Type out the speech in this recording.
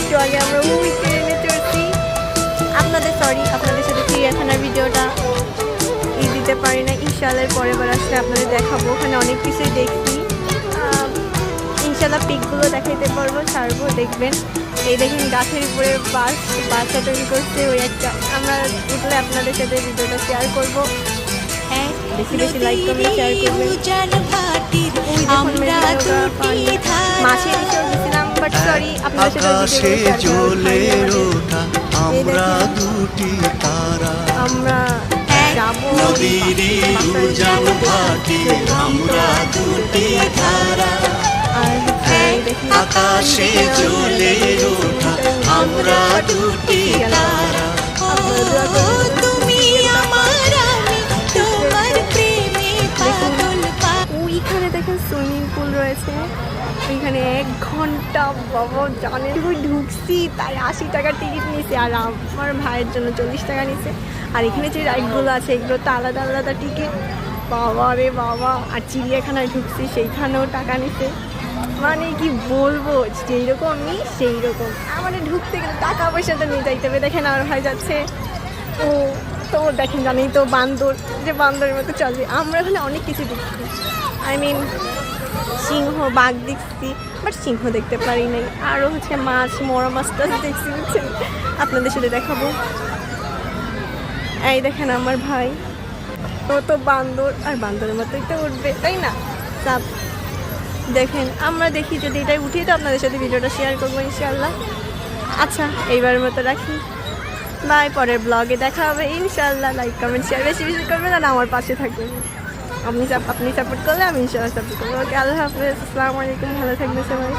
একটু আগে আমরা ওই ট্রেনে চড়ছি। আপনাদের সাথে চিড়িয়াখানার ভিডিওটা দিতে পারি না। ইনশাআল্লাহ পরের বার আসলে আপনাদের দেখাবো। ওখানে অনেক কিছুই দেখছি। ইনশাআল্লাহ পিকগুলো দেখাইতে পারবো, ছাড়বো, দেখবেন। এই দেখেন গাছের উপরে বাসা তৈরি করছে। ওই একটা আমরা উঠলে আপনাদের সাথে ভিডিওটা শেয়ার করবো। হ্যাঁ, বেশি বেশি লাইক কমেন্ট শেয়ার করবেন। মাছের বিষয় গেছিলাম, বাট সরি আপনাদের সাথে আমরা যাবো আকাশে জ্বলে ওঠা আমরা দুটি তারা। তুমি আমার, আমি তোমার প্রেমে পাগল। ওইখানে দেখেন সুইমিং পুল রয়েছে। ওইখানে 1 ঘন্টা বাবা জানেন ওই ঢুকছি, তাই 80 টাকা টিকিট নিছে। আর আমার ভাইয়ের জন্য 40 টাকা নিছে। আর এখানে যে রাইডগুলো আছে এগুলো তো আলাদা আলাদা টিকিট। বাবা রে বাবা। আর চিড়িয়াখানায় ঢুকছি, সেইখানেও টাকা নিছে। মানে কি বলবো, যেইরকম আমি সেই রকম। আমাদের ঢুকতে গেলে টাকা পয়সা তো নিয়ে যাইতে হবে। দেখেন আমার ভাই যাচ্ছে, ও তো দেখেন জানেই তো বান্দর, যে বান্দরের মতো চলবে। আমরা ওখানে অনেক কিছু দেখছি, সিংহ, বাঘ দেখছি, বাট সিংহ দেখতে পারি নাই। আরও হচ্ছে মাছ, মরা মাছ টাছ দেখছি, বুঝছেন, আপনাদের সাথে দেখাবো। এই দেখেন আমার ভাই, ও তো বান্দর, আর বান্দরের মতোই তো উঠবে, তাই না? সাপ দেখেন, আমরা দেখি যদি এটাই উঠিয়ে তো আপনাদের সাথে ভিডিওটা শেয়ার করবো ইনশাআল্লাহ। আচ্ছা, এইবার মতো রাখি, বাই। পরের ব্লগে দেখা হবে ইনশাআল্লাহ। লাইক কমেন্ট শেয়ার বেশি বেশি করবেন, আর আমার পাশে থাকবেন। আপনি সাপোর্ট করলে আমি ইনশাআল্লাহ সাপোর্ট করবো। ওকে, আল্লাহ হাফেজ, আসসালামু আলাইকুম, ভালো থাকবেন সবাই।